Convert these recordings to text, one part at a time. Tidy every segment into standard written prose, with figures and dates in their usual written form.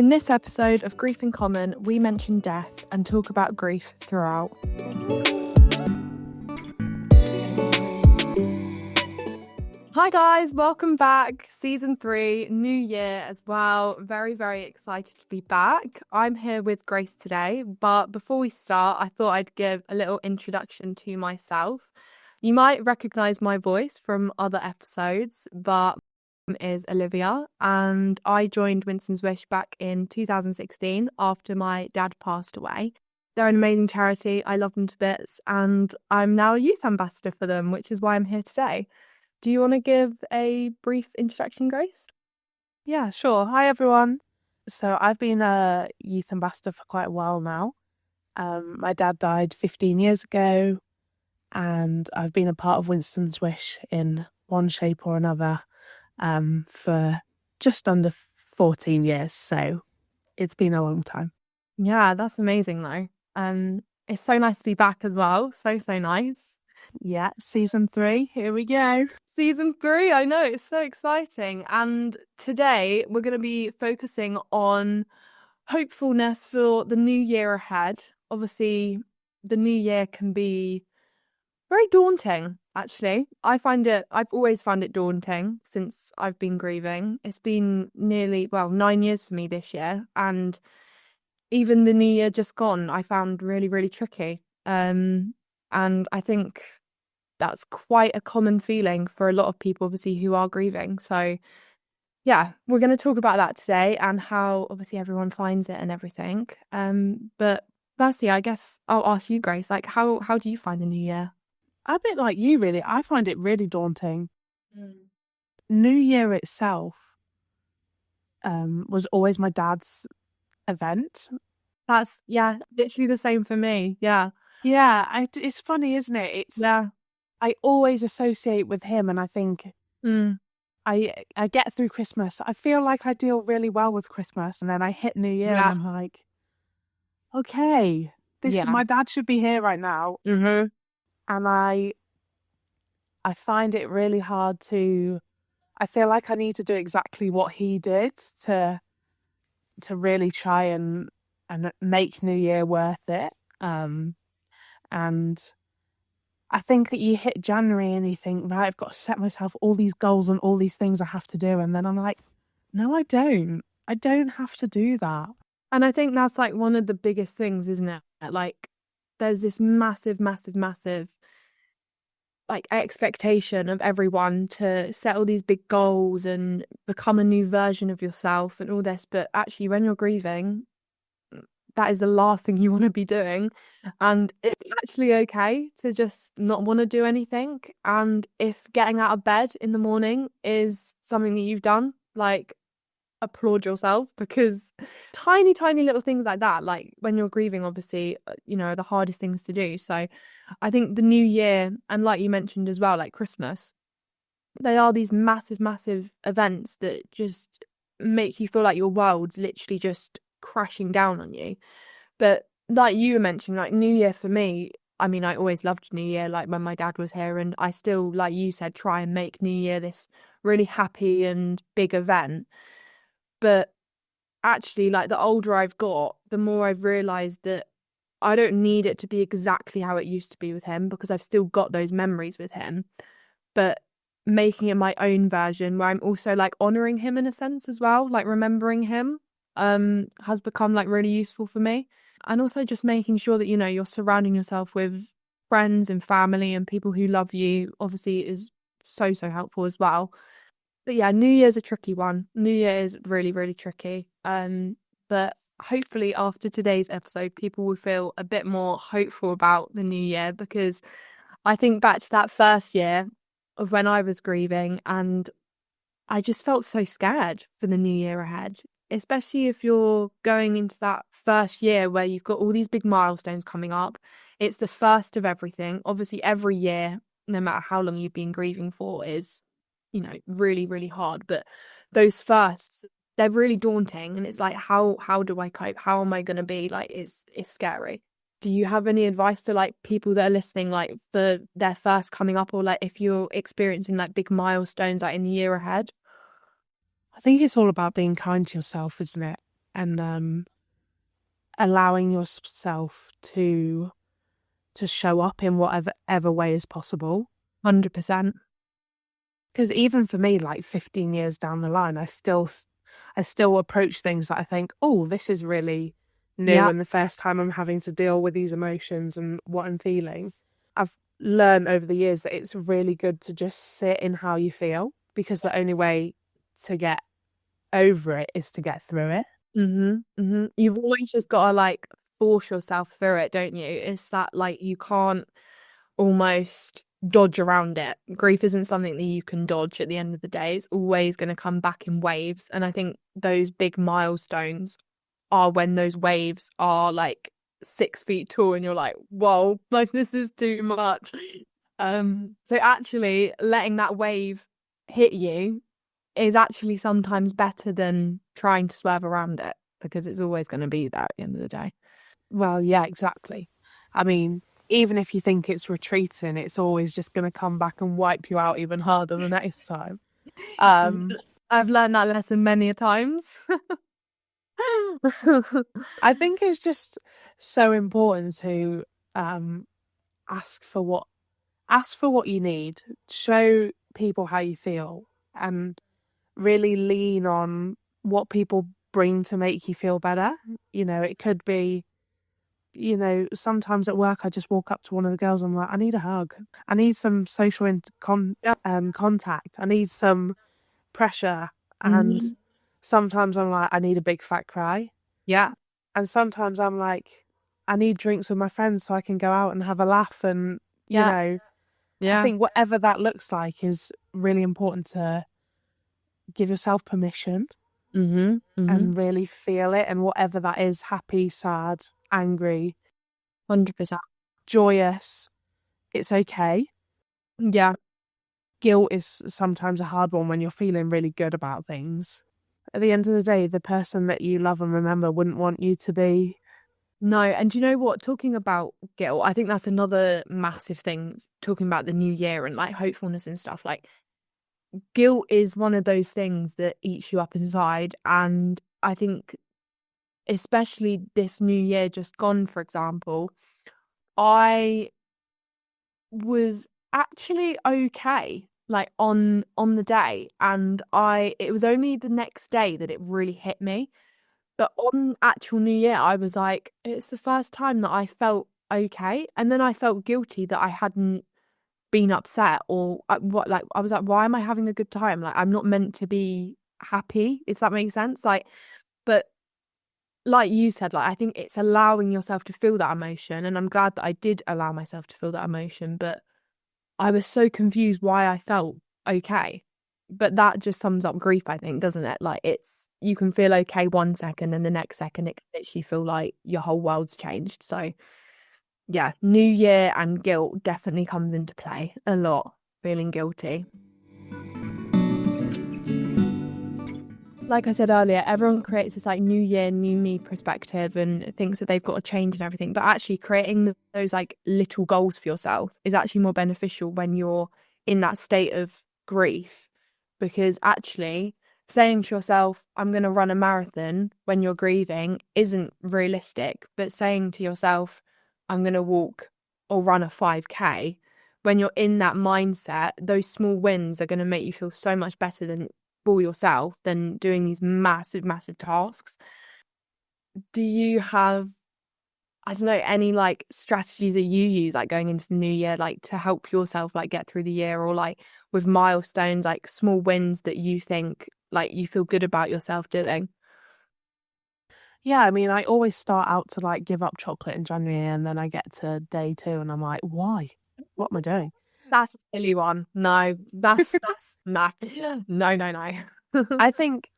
In this episode of Grief in Common, we mention death and talk about grief throughout. Hi guys, welcome back. Season 3, new year as well. Very, very excited to be back. I'm here with Grace today, but before we start, I thought I'd give a little introduction to myself. You might recognise my voice from other episodes, but is Olivia, and I joined Winston's Wish back in 2016 after my dad passed away. They're an amazing charity. I love them to bits, and I'm now a youth ambassador for them, which is why I'm here today. Do you want to give a brief introduction, Grace? Yeah, sure. Hi, everyone. So I've been a youth ambassador for quite a while now. My dad died 15 years ago, and I've been a part of Winston's Wish in one shape or another for just under 14 years. So it's been a long time. Yeah, that's amazing though. It's so nice to be back as well. So nice. Yeah, season 3, here we go. Season 3, I know, it's so exciting. And today we're going to be focusing on hopefulness for the new year ahead. Obviously, the new year can be very daunting, actually. I've always found it daunting since I've been grieving. It's been nearly, 9 years for me this year. And even the new year just gone, I found really, really tricky. And I think that's quite a common feeling for a lot of people, obviously, who are grieving. So, yeah, we're going to talk about that today and how, obviously, everyone finds it and everything. But firstly, I guess I'll ask you, Grace, like, how do you find the new year? A bit like you, really. I find it really daunting. New Year itself was always my dad's event. That's, literally the same for me. Yeah. Yeah, it's funny, isn't it? I always associate with him, and I think I get through Christmas. I feel like I deal really well with Christmas, and then I hit New Year, and I'm like, okay, my dad should be here right now. Mm-hmm. And I find it really hard I feel like I need to do exactly what he did to really try and make New Year worth it. And I think that you hit January and you think, right, I've got to set myself all these goals and all these things I have to do. And then I'm like, no, I don't. I don't have to do that. And I think that's like one of the biggest things, isn't it? Like, there's this massive like expectation of everyone to set all these big goals and become a new version of yourself and all this. But actually, when you're grieving, that is the last thing you want to be doing. And it's actually okay to just not want to do anything. And if getting out of bed in the morning is something that you've done, like, applaud yourself, because tiny little things like that, like when you're grieving, obviously, are the hardest things to do. So I think the new year, and like you mentioned as well, like Christmas, they are these massive events that just make you feel like your world's literally just crashing down on you. But like you were mentioning, like New Year for me, I mean, I always loved New Year, like when my dad was here, and I still, like you said, try and make New Year this really happy and big event. But actually, like, the older I've got, the more I've realised that I don't need it to be exactly how it used to be with him, because I've still got those memories with him. But making it my own version, where I'm also like honouring him in a sense as well, like remembering him, has become like really useful for me. And also just making sure that, you're surrounding yourself with friends and family and people who love you, obviously, is so helpful as well. But yeah, New Year's a tricky one. New Year is really, really tricky. But hopefully after today's episode, people will feel a bit more hopeful about the new year, because I think back to that first year of when I was grieving, and I just felt so scared for the new year ahead, especially if you're going into that first year where you've got all these big milestones coming up. It's the first of everything. Obviously, every year, no matter how long you've been grieving for, is really, really hard. But those firsts, they're really daunting, and it's like, how do I cope? How am I going to be? Like, it's scary. Do you have any advice for like people that are listening, like for their first coming up, or like if you're experiencing like big milestones like in the year ahead? I think it's all about being kind to yourself, isn't it? and allowing yourself to show up in whatever way is possible. 100%. Because even for me, like 15 years down the line, I still approach things that I think, oh, this is really new, Yeah. and the first time I'm having to deal with these emotions and what I'm feeling. I've learned over the years that it's really good to just sit in how you feel, because the only way to get over it is to get through it. You've always just got to like force yourself through it, don't you? It's that like you can't almost dodge around it. Grief isn't something that you can dodge at the end of the day. It's always going to come back in waves. And I think those big milestones are when those waves are like 6 feet tall and you're like, whoa, like this is too much. So actually letting that wave hit you is actually sometimes better than trying to swerve around it, because it's always going to be there at the end of the day. Well, yeah, exactly. I mean, even if you think it's retreating, it's always just going to come back and wipe you out even harder the next time. I've learned that lesson many a times. I think it's just so important to ask for what you need, show people how you feel, and really lean on what people bring to make you feel better. It could be, sometimes at work I just walk up to one of the girls and I'm like, I need a hug. I need some social contact. I need some pressure. And Mhm. sometimes I'm like, I need a big fat cry. Yeah, And sometimes I'm like, I need drinks with my friends so I can go out and have a laugh. And, yeah, I yeah. think whatever that looks like is really important to give yourself permission Mm-hmm. and really feel it. And whatever that is, happy, sad, angry, 100%. joyous, it's okay. Yeah. Guilt is sometimes a hard one when you're feeling really good about things. At the end of the day, the person that you love and remember wouldn't want you to be. No, and do you know what? Talking about guilt, I think that's another massive thing, talking about the new year and like hopefulness and stuff. Like, guilt is one of those things that eats you up inside. And I think, especially this new year just gone, for example, I was actually okay, like on the day. And it was only the next day that it really hit me. But on actual New Year, I was like, it's the first time that I felt okay. And then I felt guilty that I hadn't been upset or what, like, I was like, why am I having a good time? Like, I'm not meant to be happy, if that makes sense. Like, but like you said, like, I think it's allowing yourself to feel that emotion. And I'm glad that I did allow myself to feel that emotion. But I was so confused why I felt okay. But that just sums up grief, I think, doesn't it? Like, you can feel okay 1 second and the next second it can literally feel like your whole world's changed. So yeah, New Year and guilt definitely comes into play a lot, feeling guilty. Like I said earlier, everyone creates this like new year, new me perspective and thinks that they've got to change and everything. But actually creating those like little goals for yourself is actually more beneficial when you're in that state of grief. Because actually saying to yourself, I'm going to run a marathon when you're grieving isn't realistic. But saying to yourself, I'm going to walk or run a 5K, when you're in that mindset, those small wins are going to make you feel so much better than for yourself than doing these massive, massive tasks. Do you have, I don't know, any like strategies that you use like going into the new year, like to help yourself like get through the year, or like with milestones, like small wins that you think like you feel good about yourself doing? Yeah, I mean, I always start out to like give up chocolate in January, and then I get to day 2 and I'm like, why? What am I doing? That's a silly one. No, that's no, no, no, no. I think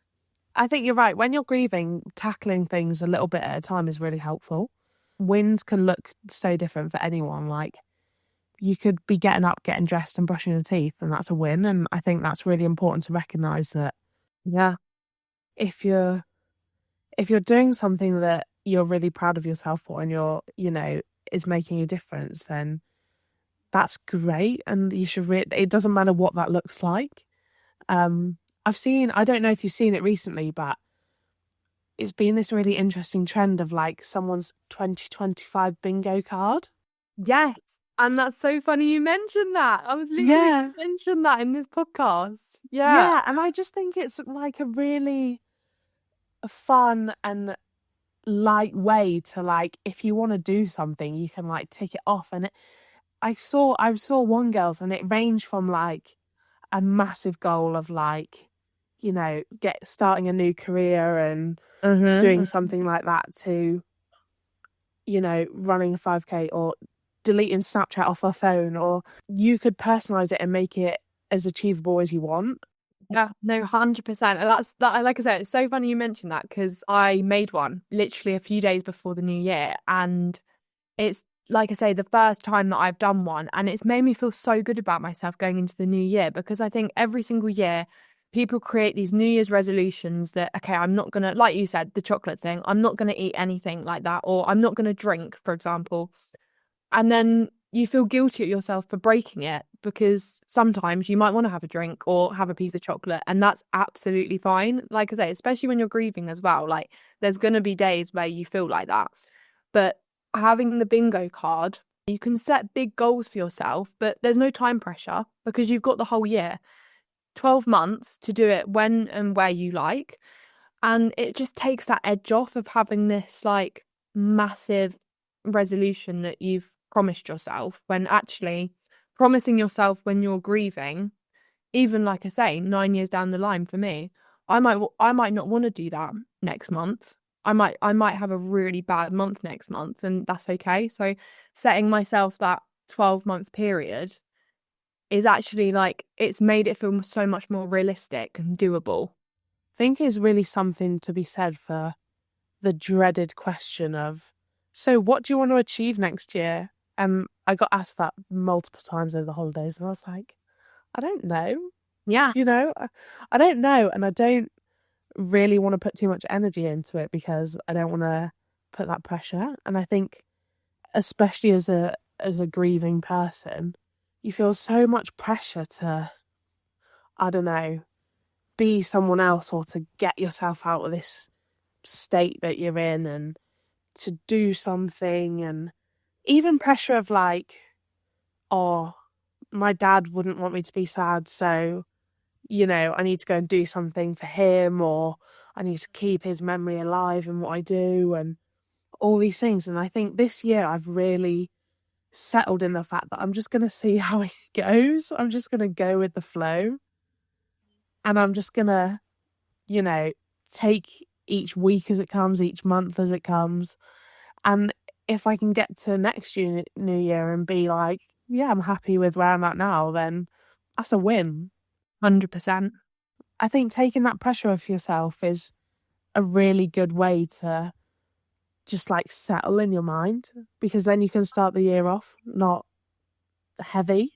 I think you're right. When you're grieving, tackling things a little bit at a time is really helpful. Wins can look so different for anyone. Like, you could be getting up, getting dressed and brushing your teeth, and that's a win. And I think that's really important to recognize that Yeah. if you're doing something that you're really proud of yourself for, and is making a difference, then that's great. And you should it doesn't matter what that looks like. I don't know if you've seen it recently, but it's been this really interesting trend of like someone's 2025 bingo card. Yes. And that's so funny you mentioned that. I was literally Yeah. going to mention that in this podcast. Yeah. Yeah. And I just think it's like a really fun and light way to like, if you want to do something, you can like tick it off. And I saw one girl's and it ranged from like a massive goal of like, you know, starting a new career and doing something like that to, you know, running a 5K or deleting Snapchat off her phone, or you could personalize it and make it as achievable as you want. Yeah, no, 100%. And that's that. Like I said, it's so funny you mentioned that because I made one literally a few days before the new year, and it's like I say, the first time that I've done one, and it's made me feel so good about myself going into the new year, because I think every single year people create these New Year's resolutions that, okay, I'm not gonna, like you said, the chocolate thing, I'm not gonna eat anything like that, or I'm not gonna drink, for example. And then you feel guilty at yourself for breaking it, because sometimes you might want to have a drink or have a piece of chocolate, and that's absolutely fine. Like I say, especially when you're grieving as well, like there's going to be days where you feel like that. But having the bingo card, you can set big goals for yourself, but there's no time pressure because you've got the whole year, 12 months to do it when and where you like. And it just takes that edge off of having this like massive resolution that you've promised yourself, when actually promising yourself when you're grieving, even like I say, 9 years down the line for me, I might not want to do that next month. I might have a really bad month next month, and that's okay. So setting myself that 12-month period is actually like, it's made it feel so much more realistic and doable. I think is really something to be said for the dreaded question of, so what do you want to achieve next year? And I got asked that multiple times over the holidays, and I was like, I don't know. Yeah. You know, I don't know. And I don't really want to put too much energy into it because I don't want to put that pressure. And I think, especially as a grieving person, you feel so much pressure to, I don't know, be someone else or to get yourself out of this state that you're in and to do something, and even pressure of like, oh, my dad wouldn't want me to be sad, so, you know, I need to go and do something for him, or I need to keep his memory alive in what I do, and all these things. And I think this year I've really settled in the fact that I'm just going to see how it goes. I'm just going to go with the flow. And I'm just going to, you know, take each week as it comes, each month as it comes. And if I can get to next year, New Year, and be like, yeah, I'm happy with where I'm at now, then that's a win. 100%. I think taking that pressure off yourself is a really good way to just like settle in your mind, because then you can start the year off not heavy.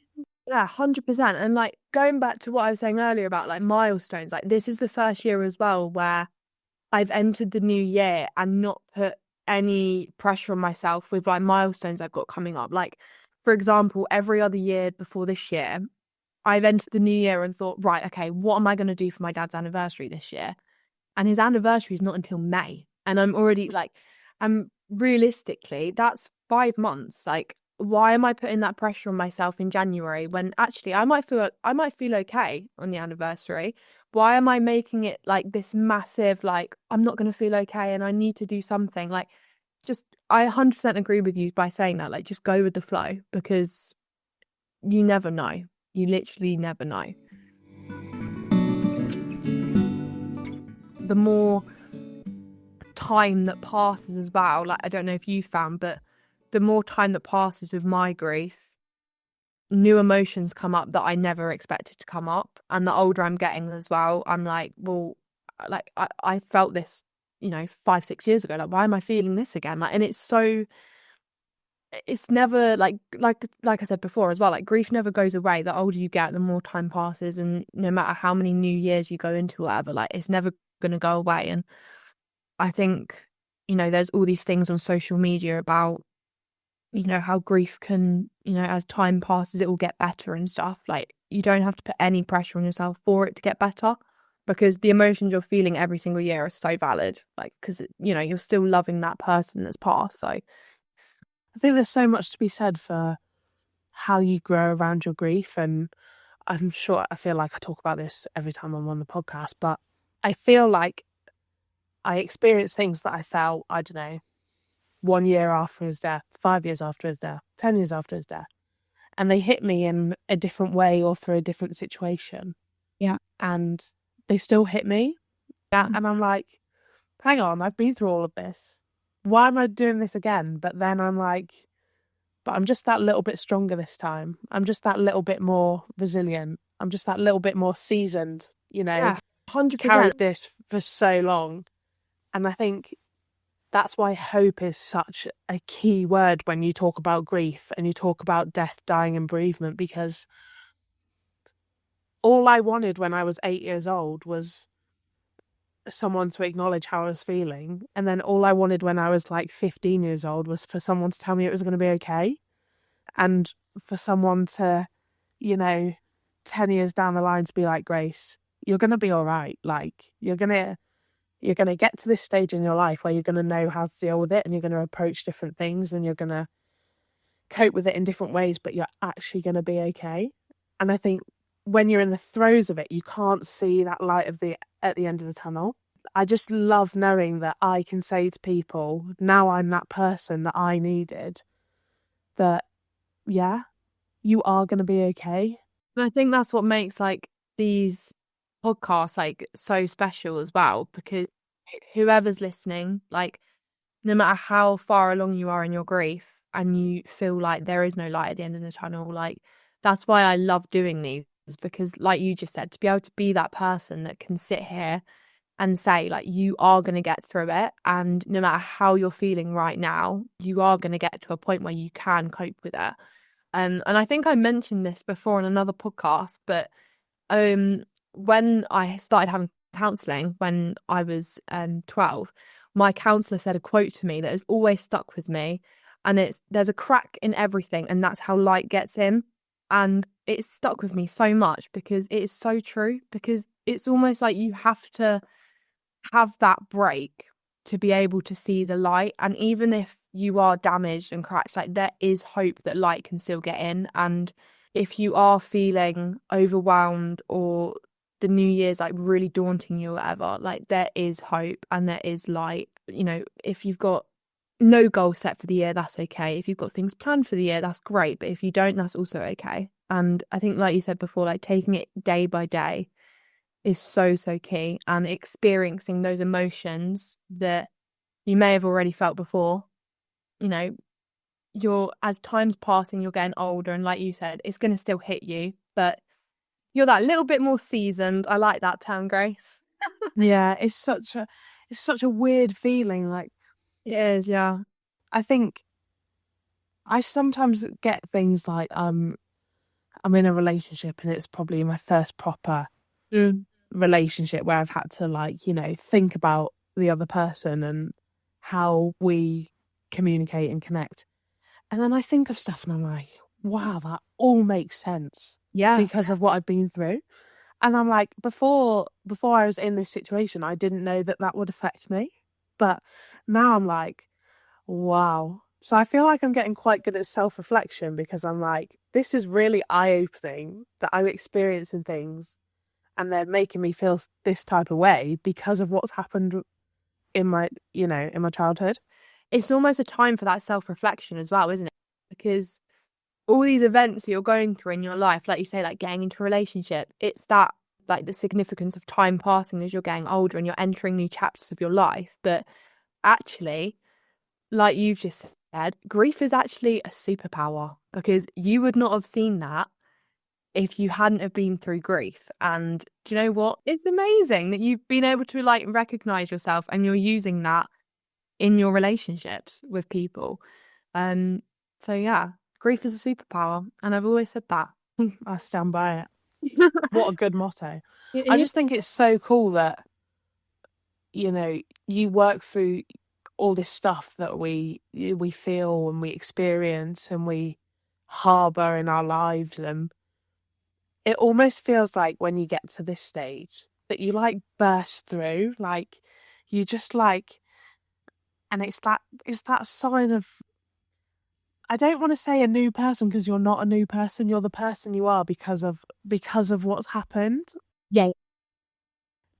Yeah, 100%. And like going back to what I was saying earlier about like milestones, like this is the first year as well where I've entered the new year and not put any pressure on myself with like milestones I've got coming up. Like, for example, every other year before this year, I've entered the new year and thought, right, okay, what am I going to do for my dad's anniversary this year? And his anniversary is not until May. And I'm already like, realistically, that's 5 months. Like, why am I putting that pressure on myself in January when actually I might feel okay on the anniversary? Why am I making it like this massive, like, I'm not going to feel okay and I need to do something? Like, just, I 100% agree with you by saying that. Like, just go with the flow, because you never know. You literally never know. The more time that passes as well, like, I don't know if you found, but the more time that passes with my grief, new emotions come up that I never expected to come up. And the older I'm getting as well, I'm like, well, like I felt this, you know, 5-6 years ago. Like, why am I feeling this again? Like, and it's never like I said before as well, like grief never goes away. The older you get, the more time passes, and no matter how many new years you go into, whatever, like it's never gonna go away. And I think, you know, there's all these things on social media about, you know, how grief can, you know, as time passes, it will get better and stuff. Like, you don't have to put any pressure on yourself for it to get better. because the emotions you're feeling every single year are so valid. Like, because, you're still loving that person that's passed. So, I think there's so much to be said for how you grow around your grief. And I feel like I talk about this every time I'm on the podcast, but I feel like I experienced things that I felt, I don't know, 1 year after his death, 5 years after his death, 10 years after his death. And they hit me in a different way or through a different situation. yeah. And they still hit me. Yeah. And I'm like, hang on, I've been through all of this. Why am I doing this again? But then I'm like, but I'm just that little bit stronger this time. I'm just that little bit more resilient. I'm just that little bit more seasoned, Yeah. 100%. carried this for so long. And I think that's why hope is such a key word when you talk about grief and you talk about death, dying, and bereavement, because all I wanted when I was 8 years old was someone to acknowledge how I was feeling. And then all I wanted when I was like 15 years old was for someone to tell me it was going to be okay. And for someone to, 10 years down the line to be like, Grace, you're going to be all right. Like, you're going to get to this stage in your life where you're going to know how to deal with it, and you're going to approach different things, and you're going to cope with it in different ways, but you're actually going to be okay. And I think when you're in the throes of it, you can't see that light at the end of the tunnel. I just love knowing that I can say to people, now I'm that person that I needed, that, yeah, you are going to be okay. And I think that's what makes like these podcasts like so special as well, because whoever's listening, like, no matter how far along you are in your grief and you feel like there is no light at the end of the tunnel, like, that's why I love doing these, because like you just said, to be able to be that person that can sit here and say, like, you are going to get through it, and no matter how you're feeling right now, you are going to get to a point where you can cope with it. And I think I mentioned this before on another podcast, but when I started having counselling when I was 12, my counsellor said a quote to me that has always stuck with me, and it's, there's a crack in everything, and that's how light gets in. And it's stuck with me so much because it is so true, because it's almost like you have to have that break to be able to see the light. And even if you are damaged and cracked, like, there is hope that light can still get in. And if you are feeling overwhelmed or the new year's like really daunting you or whatever, like, there is hope and there is light. If you've got no goal set for the year, that's okay. If you've got things planned for the year, that's great. But if you don't, that's also okay. And I think, like you said before, like, taking it day by day is so, so key, and experiencing those emotions that you may have already felt before. You're, as time's passing, you're getting older, and like you said, it's going to still hit you, but you're that little bit more seasoned. I like that term, Grace. Yeah, it's such a weird feeling. Like, It is, yeah. I think I sometimes get things like I'm in a relationship and it's probably my first proper relationship where I've had to, like, think about the other person and how we communicate and connect. And then I think of stuff and I'm like, wow, that all makes sense. Yeah. Because of what I've been through. And I'm like, before I was in this situation, I didn't know that would affect me. But now I'm like, wow. So I feel like I'm getting quite good at self-reflection, because I'm like, this is really eye-opening that I'm experiencing things and they're making me feel this type of way because of what's happened in my childhood. It's almost a time for that self-reflection as well, isn't it? Because all these events you're going through in your life, like you say, like getting into a relationship, it's that, like, the significance of time passing as you're getting older and you're entering new chapters of your life. But actually, like you've just said, grief is actually a superpower, because you would not have seen that if you hadn't have been through grief. And do you know what? It's amazing that you've been able to, like, recognize yourself and you're using that in your relationships with people. So yeah, grief is a superpower, and I've always said that. I stand by it. What a good motto. I just think it's so cool that, you work through all this stuff that we feel and we experience and we harbour in our lives. And it almost feels like when you get to this stage, that you like burst through, like you just like, and it's that sign of, I don't want to say a new person because you're not a new person. You're the person you are because of what's happened. Yeah.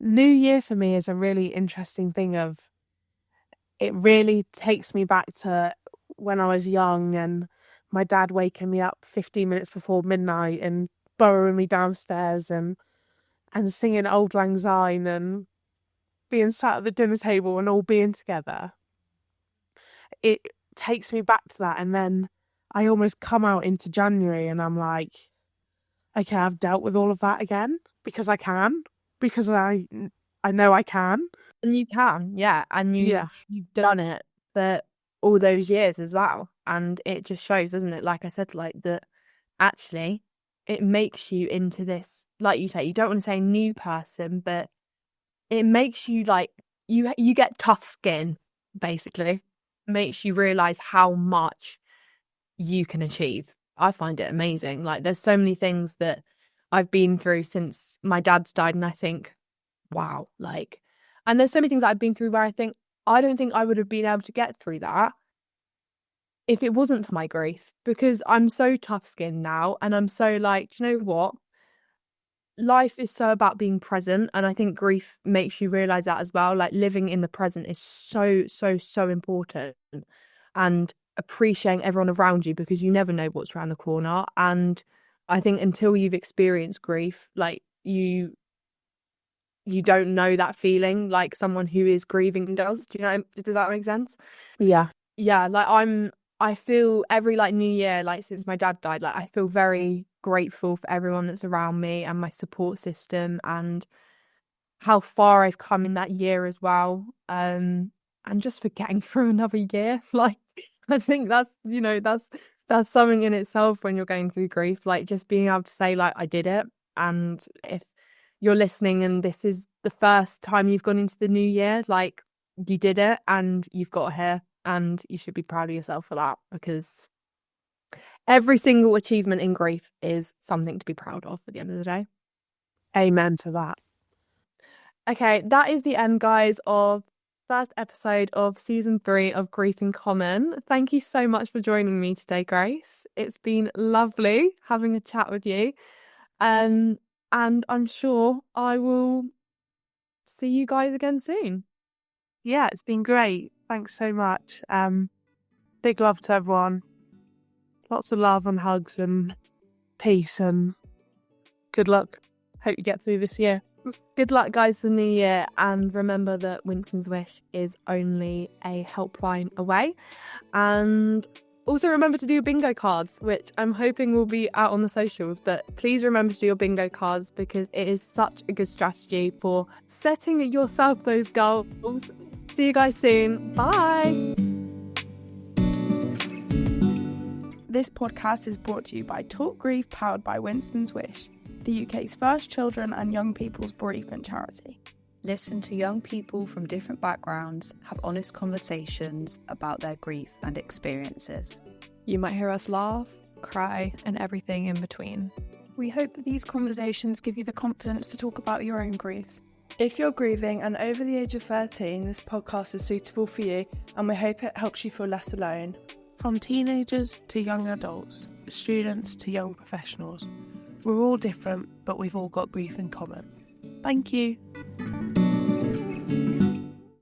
New Year for me is a really interesting thing of, it really takes me back to when I was young and my dad waking me up 15 minutes before midnight and burrowing me downstairs and singing Auld Lang Syne and being sat at the dinner table and all being together. It takes me back to that, and then I almost come out into January and I'm like, okay, I've dealt with all of that again because I can, because I know I can. And you can, yeah. And Yeah. you've done it for all those years as well. And it just shows, doesn't it? Like I said, like that actually it makes you into this, like you say, you don't want to say new person, but it makes you like you get tough skin, basically. Makes you realise how much you can achieve. I find it amazing. Like there's so many things that I've been through since my dad's died, and I think, wow, like, and there's so many things that I've been through where I think I don't think I would have been able to get through that if it wasn't for my grief, because I'm so tough skinned now, and I'm so like, do you know what? Life is so about being present, and I think grief makes you realize that as well. Like living in the present is so important, and appreciating everyone around you because you never know what's around the corner. And I think until you've experienced grief, like you don't know that feeling like someone who is grieving does. Do you know? Does that make sense? Yeah. Yeah, like I feel every like new year, like since my dad died, like I feel very grateful for everyone that's around me and my support system and how far I've come in that year as well. And just for getting through another year. Like I think that's, you know, that's something in itself when you're going through grief, like just being able to say like I did it. And if you're listening and this is the first time you've gone into the new year, like you did it and you've got here. And you should be proud of yourself for that, because every single achievement in grief is something to be proud of at the end of the day. Amen to that. Okay, that is the end, guys, of first episode of season 3 of Grief in Common. Thank you so much for joining me today, Grace. It's been lovely having a chat with you. And I'm sure I will see you guys again soon. Yeah, it's been great. Thanks so much. Big love to everyone. Lots of love and hugs and peace and good luck. Hope you get through this year. Good luck, guys, for the new year. And remember that Winston's Wish is only a helpline away. And also remember to do your bingo cards, which I'm hoping will be out on the socials. But please remember to do your bingo cards because it is such a good strategy for setting yourself those goals. See you guys soon. Bye. This podcast is brought to you by Talk Grief, powered by Winston's Wish, the UK's first children and young people's bereavement charity. Listen to young people from different backgrounds have honest conversations about their grief and experiences. You might hear us laugh, cry, and everything in between. We hope that these conversations give you the confidence to talk about your own grief. If you're grieving and over the age of 13, this podcast is suitable for you, and we hope it helps you feel less alone. From teenagers to young adults, students to young professionals, we're all different, but we've all got grief in common. Thank you.